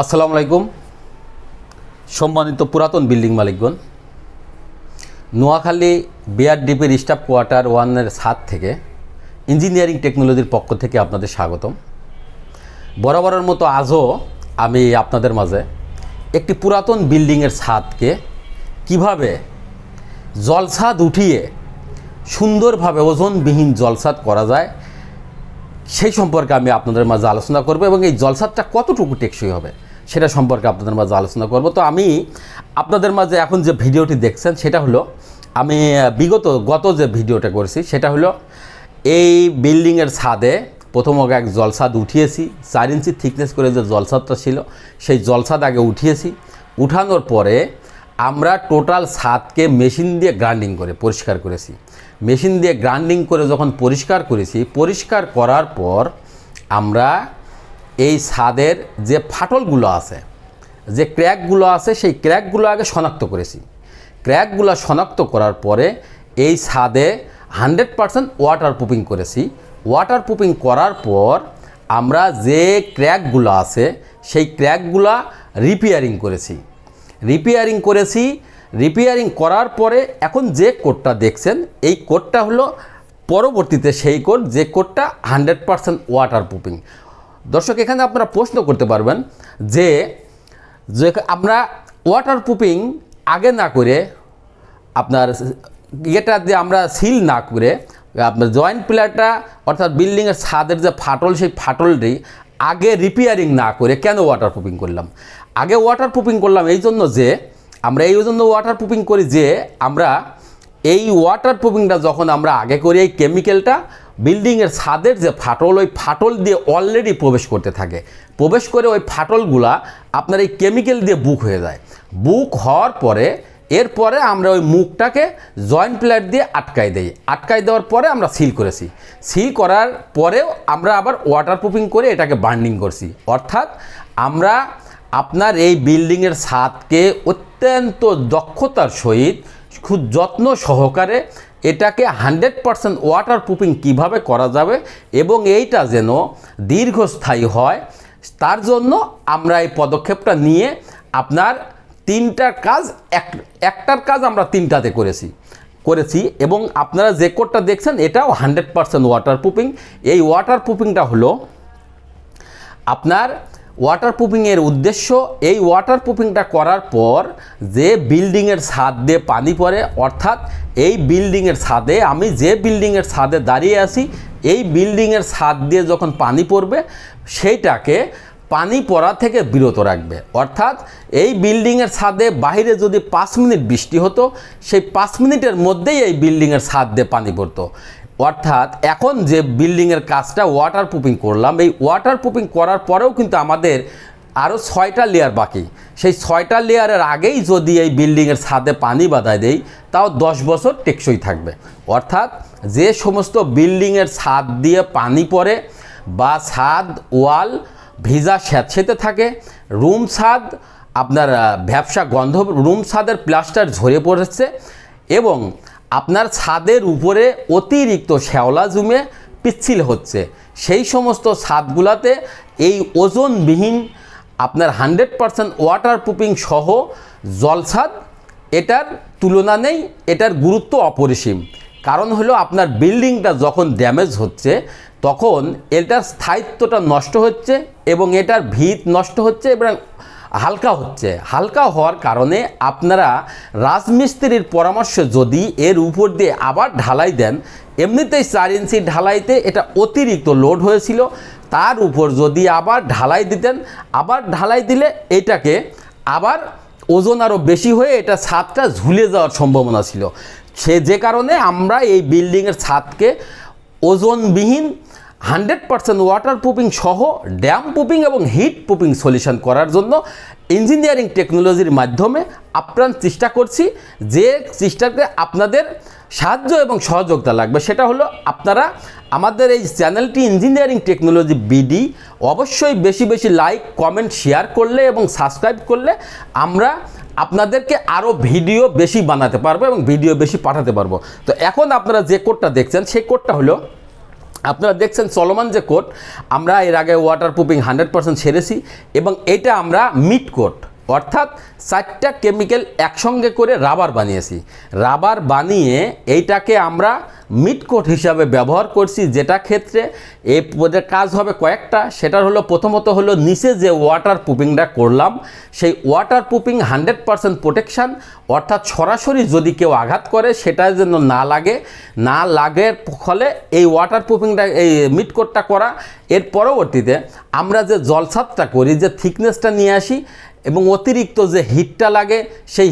আসসালামু আলাইকুম সম্মানিত পুরাতন বিল্ডিং মালিকগণ, নোয়াখালী বিআরডিপির স্টাফ কোয়ার্টার 1-এর ছাদ থেকে ইঞ্জিনিয়ারিং টেকনোলজির পক্ষ থেকে আপনাদের স্বাগতম। বরাবরের মতো আজও আমি আপনাদের মাঝে একটি পুরাতন বিল্ডিংয়ের ছাদকে কিভাবে জলছাদ উঠিয়ে সুন্দরভাবে ওজনবিহীন জলছাদ করা যায় সেই সম্পর্কে আমি আপনাদের মাঝে আলোচনা করব এবং এই জলছাদটা কতটুকু টেকসই হবে সেটা সম্পর্কে আপনাদের মাঝে আলোচনা করব। তো আমি আপনাদের মাঝে এখন যে ভিডিওটি দেখছেন সেটা হলো আমি গত যে ভিডিওটা করেছি সেটা হলো এই বিল্ডিংয়ের ছাদে প্রথম এক জলছাদ উঠিয়েছি। 4 ইঞ্চি থিকনেস করে যে জলছাদটা ছিল সেই জলছাদ আগে উঠিয়েছি। উঠানোর পরে আমরা টোটাল ছাদকে মেশিন দিয়ে গ্রাইন্ডিং করে পরিষ্কার করেছি। মেশিন দিয়ে গ্রাইন্ডিং করে যখন পরিষ্কার করেছি, পরিষ্কার করার পর আমরা এই ছাদের যে ফাটলগুলো আছে, যে ক্র্যাকগুলো আছে, সেই ক্র্যাকগুলো আগে শনাক্ত করেছি। ক্র্যাকগুলো শনাক্ত করার পরে এই ছাদে 100% ওয়াটার প্রুফিং করেছি। ওয়াটার প্রুফিং করার পর আমরা যে ক্র্যাকগুলো আছে সেই ক্র্যাকগুলো রিপেয়ারিং করার পরে এখন যে কোডটা দেখছেন এই কোডটা হলো পরবর্তীতে সেই কোড, যে কোডটা 100% ওয়াটার প্রুফিং। দর্শক, এখানে আপনারা প্রশ্ন করতে পারবেন যে আমরা ওয়াটার প্রুফিং আগে না করে আপনার এটা দিয়ে আমরা সিল না করে আপনার জয়েন্ট প্লেটটা অর্থাৎ বিল্ডিংয়ের ছাদের যে ফাটল সেই ফাটলটি আগে রিপেয়ারিং না করে কেন ওয়াটার প্রুফিং করলাম? আগে ওয়াটার প্রুফিং করলাম এই জন্য যে আমরা এই জন্য ওয়াটার প্রুফিং করি যে আমরা এই ওয়াটার প্রুফিংটা যখন আমরা আগে করি এই কেমিক্যালটা বিল্ডিংয়ের ছাদের যে ফাটল ওই ফাটল দিয়ে অলরেডি প্রবেশ করতে থাকে। প্রবেশ করে ওই ফাটলগুলা আপনার এই কেমিক্যাল দিয়ে বুক হয়ে যায়। বুক হওয়ার পরে এরপরে আমরা ওই মুখটাকে জয়েন্ট প্লেট দিয়ে আটকাই দেওয়ার পরে আমরা সিল করেছি। সিল করার পরেও আমরা আবার ওয়াটার প্রুফিং করে এটাকে বার্নিং করছি। অর্থাৎ আমরা আপনার এই বিল্ডিংয়ের ছাদকে অত্যন্ত দক্ষতার সহিত খুব যত্ন সহকারে এটাকে 100% ওয়াটার প্রুফিং কীভাবে করা যাবে এবং এইটা যেন দীর্ঘস্থায়ী হয় তার জন্য আমরা এই পদক্ষেপটা নিয়ে আপনার তিনটার কাজ একটার কাজ আমরা তিনটাতে করেছি এবং আপনারা যে কোডটা দেখছেন এটাও 100% ওয়াটার প্রুফিং। এই ওয়াটার প্রুফিংটা হলো আপনার ওয়াটার প্রুফিংয়ের উদ্দেশ্য, এই ওয়াটার প্রুফিংটা করার পর যে বিল্ডিংয়ের ছাদ দিয়ে পানি পড়ে, অর্থাৎ এই বিল্ডিংয়ের ছাদে আমি যে বিল্ডিংয়ের ছাদে দাঁড়িয়ে আছি এই বিল্ডিংয়ের ছাদ দিয়ে যখন পানি পড়বে সেইটাকে পানি পড়া থেকে বিরত রাখবে। অর্থাৎ এই বিল্ডিংয়ের ছাদে বাইরে যদি 5 মিনিট বৃষ্টি হতো সেই 5 মিনিটের মধ্যেই এই বিল্ডিংয়ের ছাদ দিয়ে পানি পড়তো। অর্থাৎ এখন যে বিল্ডিংয়ের কাজটা ওয়াটার প্রুফিং করলাম, এই ওয়াটার প্রুফিং করার পরেও কিন্তু আমাদের আরও 6টা লেয়ার বাকি। সেই 6টা লেয়ারের আগেই যদি এই বিল্ডিংয়ের ছাদে পানি বাঁধায় দেই তাও 10 বছর টেকসই থাকবে। অর্থাৎ যে সমস্ত বিল্ডিংয়ের ছাদ দিয়ে পানি পড়ে বা ছাদ ওয়াল ভিজা স্যাঁতসেঁতে থাকে, রুম ছাদ আপনার ভ্যাপসা গন্ধ, রুম ছাদের প্লাস্টার ঝরে পড়েছে এবং আপনার ছাদের উপরে অতিরিক্ত শ্যাওলা জমে পিচ্ছিল হচ্ছে, সেই সমস্ত ছাদগুলাতে এই ওজনবিহীন আপনার 100% ওয়াটার প্রুফিং সহ জলছাদ এটার তুলনা নেই, এটার গুরুত্ব অপরিসীম। কারণ হলো আপনার বিল্ডিংটা যখন ড্যামেজ হচ্ছে তখন এটার স্থায়িত্বটা নষ্ট হচ্ছে এবং এটার ভিত নষ্ট হচ্ছে এবং হালকা হওয়ার কারণে আপনারা রাজমিস্ত্রির পরামর্শে যদি এর উপর দিয়ে আবার ঢালাই দেন, এমনিতেই 4 ইঞ্চি ঢালাইতে এটা অতিরিক্ত লোড হয়েছিল, তার উপর যদি আবার ঢালাই দিতেন, আবার ঢালাই দিলে এটাকে আবার ওজন আরও বেশি হয়ে এটা ছাদটা ঝুলে যাওয়ার সম্ভাবনা ছিল। যে কারণে আমরা এই বিল্ডিংয়ের ছাদকে ওজনবিহীন 100% ওয়াটার প্রুফিং সহ ড্যাম প্রুফিং এবং হিট প্রুফিং সলিউশন করার জন্য ইঞ্জিনিয়ারিং টেকনোলজির মাধ্যমে আপ্রাণ চেষ্টা করছি। যে চেষ্টাতে আপনাদের সাহায্য এবং সহযোগিতা লাগবে সেটা হলো আপনারা আমাদের এই চ্যানেলটি ইঞ্জিনিয়ারিং টেকনোলজি বিডি অবশ্যই বেশি বেশি লাইক, কমেন্ট, শেয়ার করলে এবং সাবস্ক্রাইব করলে আমরা আপনাদেরকে আরও ভিডিও বেশি বানাতে পারবো এবং ভিডিও বেশি পাঠাতে পারবো। তো এখন আপনারা যে কোডটা দেখছেন সেই কোডটা হলো আপনারা দেখছেন চলমান যে কোট, আমরা এর আগে ওয়াটারপ্রুফিং 100% সেরেছি এবং এটা আমরা মিড কোট অর্থাৎ 4টা কেমিক্যাল একসঙ্গে করে রাবার বানিয়েছি। রাবার বানিয়ে এইটাকে আমরা মিড কোট হিসাবে ব্যবহার করছি, যেটা ক্ষেত্রে এই কাজ হবে কয়েকটা। সেটার হলো প্রথমত হলো নিচে যে ওয়াটারপ্রুফিংটা করলাম সেই ওয়াটারপ্রুফিং 100% প্রোটেকশান, অর্থাৎ সরাসরি যদি কেউ আঘাত করে সেটা যেন না লাগের ফলে এই ওয়াটারপ্রুফিংটা এই মিড কোটটা করা। এর পরবর্তীতে আমরা যে জলছাদটা করি, যে থিকনেসটা নিয়ে আসি এবং অতিরিক্ত যে হিটটা লাগে সেই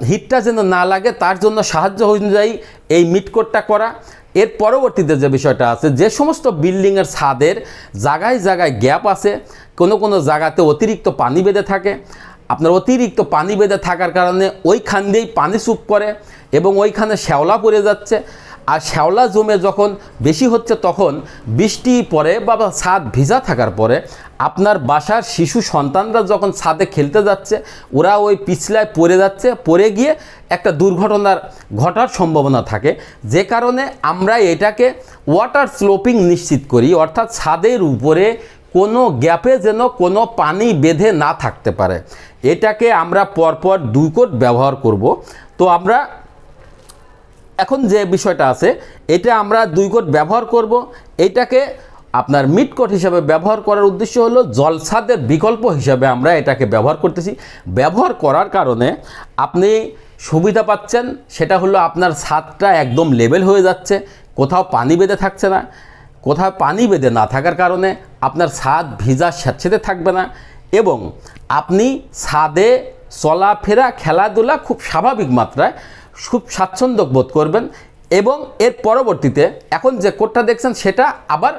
হিটটা যেন না লাগে তার জন্য সাহায্য অনুযায়ী এই মিড কোটটা করা। এর পরবর্তীতে যে বিষয়টা আছে, যে সমস্ত বিল্ডিংয়ের ছাদের জায়গায় জায়গায় গ্যাপ আছে, কোনো জায়গাতে অতিরিক্ত পানি বেঁধে থাকে, আপনার অতিরিক্ত পানি বেঁধে থাকার কারণে ওইখান দিয়েই পানি চুপ করে এবং ওইখানে শ্যাওলা পড়ে যাচ্ছে। আর শ্যাওলা জমে যখন বেশি হচ্ছে তখন বৃষ্টি পরে বা ছাদ ভিজা থাকার পরে আপনার বাসার শিশু সন্তানরা যখন ছাদে খেলতে যাচ্ছে ওরা ওই পিছলায় পড়ে যাচ্ছে, পড়ে গিয়ে একটা দুর্ঘটনার ঘটার সম্ভাবনা থাকে। যে কারণে আমরা এটাকে ওয়াটার স্লোপিং নিশ্চিত করি, অর্থাৎ ছাদের উপরে কোনো গ্যাপে যেন কোনো পানি বেঁধে না থাকতে পারে। এটাকে আমরা পরপর 2 কোট ব্যবহার করব। তো আমরা এখন যে বিষয়টা আছে এটা আমরা 2 কোট ব্যবহার করব। এইটাকে আপনার মিড কোট হিসাবে ব্যবহার করার উদ্দেশ্য হলো জলছাদের বিকল্প হিসাবে আমরা এটাকে ব্যবহার করতেছি। ব্যবহার করার কারণে আপনি সুবিধা পাচ্ছেন, সেটা হলো আপনার ছাদটা একদম লেভেল হয়ে যাচ্ছে, কোথাও পানি বেঁধে থাকছে না। কোথাও পানি বেঁধে না থাকার কারণে আপনার ছাদ ভিজা স্যাঁতসেঁতে থাকবে না এবং আপনি ছাদে চলাফেরা খেলাধুলা খুব স্বাভাবিক মাত্রায় খুব স্বাচ্ছন্দ্য বোধ করবেন। এবং এর পরবর্তীতে এখন যে কোটটা দেখছেন সেটা আবার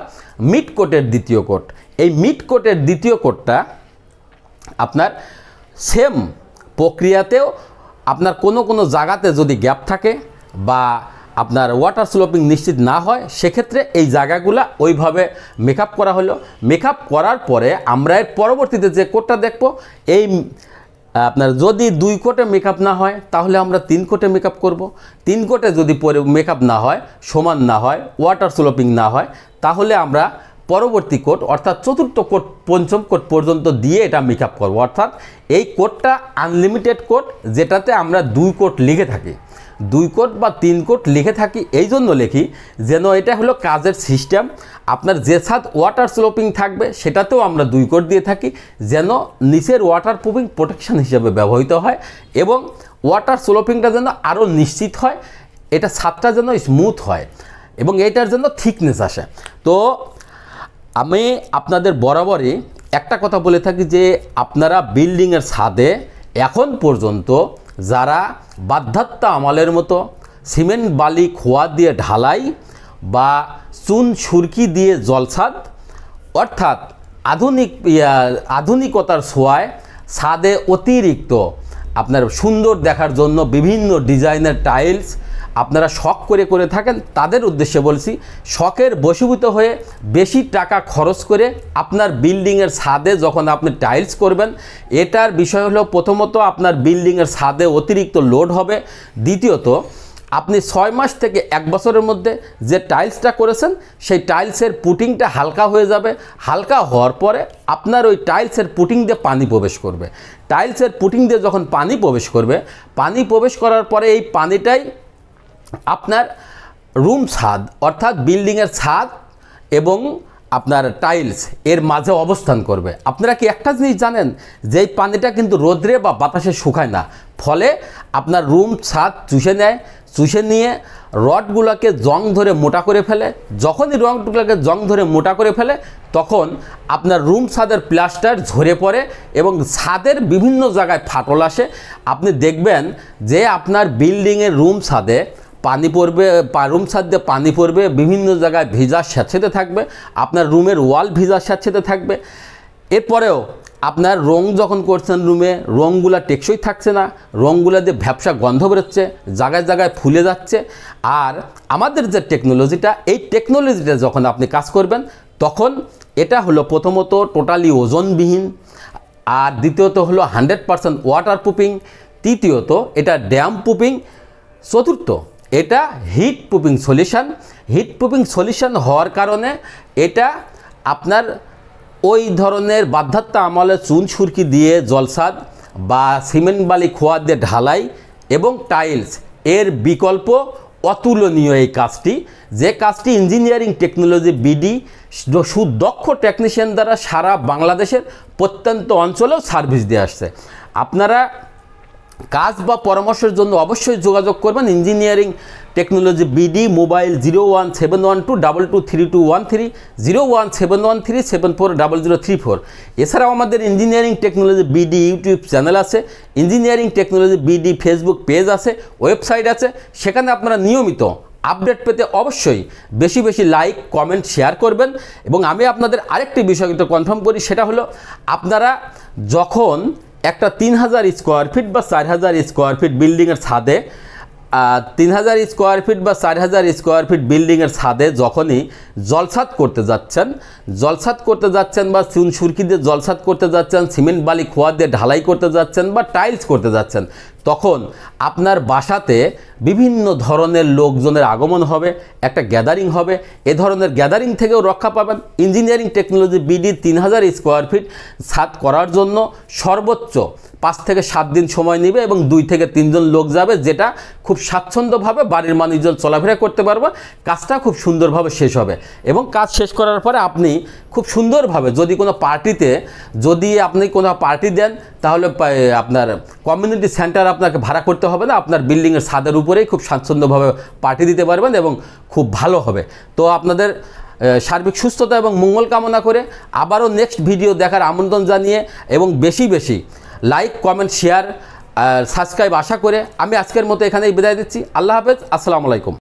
মিড কোটের দ্বিতীয় কোট। এই মিড কোটের দ্বিতীয় কোটটা আপনার সেম প্রক্রিয়াতেও আপনার কোনো জায়গাতে যদি গ্যাপ থাকে বা আপনার ওয়াটার স্লোপিং নিশ্চিত না হয় সেক্ষেত্রে এই জায়গাগুলো ওইভাবে মেকআপ করা হলো। মেকআপ করার পরে আমরা এর পরবর্তীতে যে কোটটা দেখব, এই আপনার যদি 2 কোটে মেকআপ না হয় তাহলে আমরা 3 কোটে মেকআপ করব। 3 কোটে যদি মেকআপ না হয়, সমান না হয়, ওয়াটার স্লোপিং না হয়, তাহলে আমরা পরবর্তী কোট অর্থাৎ 4র্থ কোট 5ম কোট পর্যন্ত দিয়ে এটা মেকআপ করব। অর্থাৎ এই কোটটা আনলিমিটেড কোট, যেটাতে আমরা 2 কোট লিখে থাকি, 2 কোট বা 3 কোট লিখে থাকি। এই জন্য লিখি যেন এটা হলো কাজের সিস্টেম। আপনার যে ছাদ ওয়াটার স্লোপিং থাকবে সেটাতেও আমরা 2 কোট দিয়ে থাকি, যেন নিচের ওয়াটার প্রুফিং প্রোটেকশান হিসেবে ব্যবহৃত হয় এবং ওয়াটার স্লোপিংটা যেন আরও নিশ্চিত হয়, এটা ছাদটা যেন স্মুথ হয় এবং এটার জন্য থিকনেস আসে। তো আমি আপনাদের বরাবরই একটা কথা বলে থাকি যে আপনারা বিল্ডিংয়ের ছাদে এখন পর্যন্ত যারা বাধ্যাত্ম আমলের মতো সিমেন্ট বালি খোয়া দিয়ে ঢালাই বা চুন সুরকি দিয়ে জলছাদ, অর্থাৎ আধুনিকতার ছোঁয়ায় ছাদে অতিরিক্ত আপনার সুন্দর দেখার জন্য বিভিন্ন ডিজাইনের টাইলস আপনারা শখ করে থাকেন, তাদের উদ্দেশ্যে বলছি, শখের বশীভূত হয়ে বেশি টাকা খরচ করে আপনার বিল্ডিংয়ের ছাদে যখন আপনি টাইলস করবেন, এটার বিষয় হলো প্রথমত আপনার বিল্ডিংয়ের ছাদে অতিরিক্ত লোড হবে, দ্বিতীয়ত আপনি 6 মাস থেকে 1 বছরের মধ্যে যে টাইলসটা করেছেন সেই টাইলসের পুটিংটা হালকা হয়ে যাবে। হালকা হওয়ার পরে আপনার ওই টাইলসের পুটিং দিয়ে পানি প্রবেশ করবে। টাইলসের পুটিং দিয়ে যখন পানি প্রবেশ করবে, পানি প্রবেশ করার পরে এই পানিটাই আপনার রুম ছাদ অর্থাৎ বিল্ডিংয়ের ছাদ এবং আপনার টাইলস এর মাঝে অবস্থান করবে। আপনারা কি একটা জিনিস জানেন, যে এই পানিটা কিন্তু রোদ্রে বা বাতাসে শুকায় না, ফলে আপনার রুম ছাদ চুষে নিয়ে রডগুলোকে জং ধরে মোটা করে ফেলে। যখনই রডগুলোকে জং ধরে মোটা করে ফেলে তখন আপনার রুম ছাদের প্লাস্টার ঝরে পড়ে এবং ছাদের বিভিন্ন জায়গায় ফাটল আসে। আপনি দেখবেন যে আপনার বিল্ডিংয়ের রুম ছাদে পানি পড়বে, রুম ছাদ দিয়ে পানি পড়বে, বিভিন্ন জায়গায় ভিজা স্যাঁতসেঁতে থাকবে, আপনার রুমের ওয়াল ভিজা স্যাঁতসেঁতে থাকবে। এরপরেও আপনার রং যখন করছেন রুমে, রঙগুলা টেকসই থাকছে না, রঙগুলা দিয়ে ভ্যাপসা গন্ধ বেরোচ্ছে, জায়গায় জায়গায় ফুলে যাচ্ছে। আর আমাদের যে টেকনোলজিটা, এই টেকনোলজিটা যখন আপনি কাজ করবেন তখন এটা হলো প্রথমত টোটালি ওজনবিহীন, আর দ্বিতীয়ত হলো 100% ওয়াটার প্রুফিং, তৃতীয়ত এটা ড্যাম প্রুফিং, চতুর্থ এটা hit proofing solution. Hit proofing solution হওয়ার কারণে এটা আপনার ওই ধরনের বাধ্যাত্ম আমলে চুন সুরকি দিয়ে জলসাদ বা সিমেন্ট বালি খোয়া দিয়ে ঢালাই এবং টাইলস এর বিকল্প অতুলনীয় এই কাজটি, যে কাজটি ইঞ্জিনিয়ারিং টেকনোলজি বিডি সুদক্ষ টেকনিশিয়ান দ্বারা সারা বাংলাদেশের প্রত্যন্ত অঞ্চলেও সার্ভিস দিয়ে আসছে। আপনারা কাজ বা পরামর্শের জন্য অবশ্যই যোগাযোগ করবেন ইঞ্জিনিয়ারিং টেকনোলজি বিডি, মোবাইল 01712223213, 01713740034। এছাড়াও আমাদের engineering technology BD YouTube channel আছে, engineering technology BD Facebook page আছে, ওয়েবসাইট আছে। সেখানে আপনারা নিয়মিত আপডেট পেতে অবশ্যই বেশি বেশি লাইক, কমেন্ট, শেয়ার করবেন। এবং আমি আপনাদের আরেকটি বিষয় কিন্তু কনফার্ম করি, সেটা হলো আপনারা যখন একটা 3000 স্কোয়ার ফিট বা 4000 স্কোয়ার ফিট বিল্ডিংয়ের ছাদে 3000 স্কোয়ার ফিট বা 4000 স্কোয়ার ফিট বিল্ডিংয়ের ছাদে যখনই জলসাদ করতে যাচ্ছেন বা চুন সুরকি দিয়ে জলসাদ করতে যাচ্ছেন, সিমেন্ট বালি খোয়া দিয়ে ঢালাই করতে যাচ্ছেন বা টাইলস করতে যাচ্ছেন, তখন আপনার বাসাতে বিভিন্ন ধরনের লোকজনের আগমন হবে, একটা গ্যাদারিং হবে। এ ধরনের গ্যাদারিং থেকেও রক্ষা পাবেন। Engineering technology BD 3000 square feet ছাদ করার জন্য সর্বোচ্চ 5 থেকে 7 দিন সময় নেবে এবং 2 থেকে 3 জন লোক যাবে, যেটা খুব স্বাচ্ছন্দ্যভাবে বাড়ির মানুষজন চলাফেরা করতে পারবে। কাজটা খুব সুন্দরভাবে শেষ হবে এবং কাজ শেষ করার পরে আপনি খুব সুন্দরভাবে যদি কোনো পার্টি দেন, তাহলে আপনার কমিউনিটি সেন্টার আপনাকে ভাড়া করতে হবে না, আপনার বিল্ডিংয়ের ছাদের উপরেই খুব স্বাচ্ছন্দ্যভাবে পার্টি দিতে পারবেন এবং খুব ভালো হবে। তো আপনাদের সার্বিক সুস্থতা এবং মঙ্গল কামনা করে আবারও নেক্সট ভিডিও দেখার আমন্ত্রণ জানিয়ে এবং বেশি বেশি লাইক, কমেন্ট, শেয়ার আর সাবস্ক্রাইব আশা করে আমি আজকের মতো এখানেই বিদায় দিচ্ছি। আল্লাহ হাফেজ, আসসালামু আলাইকুম।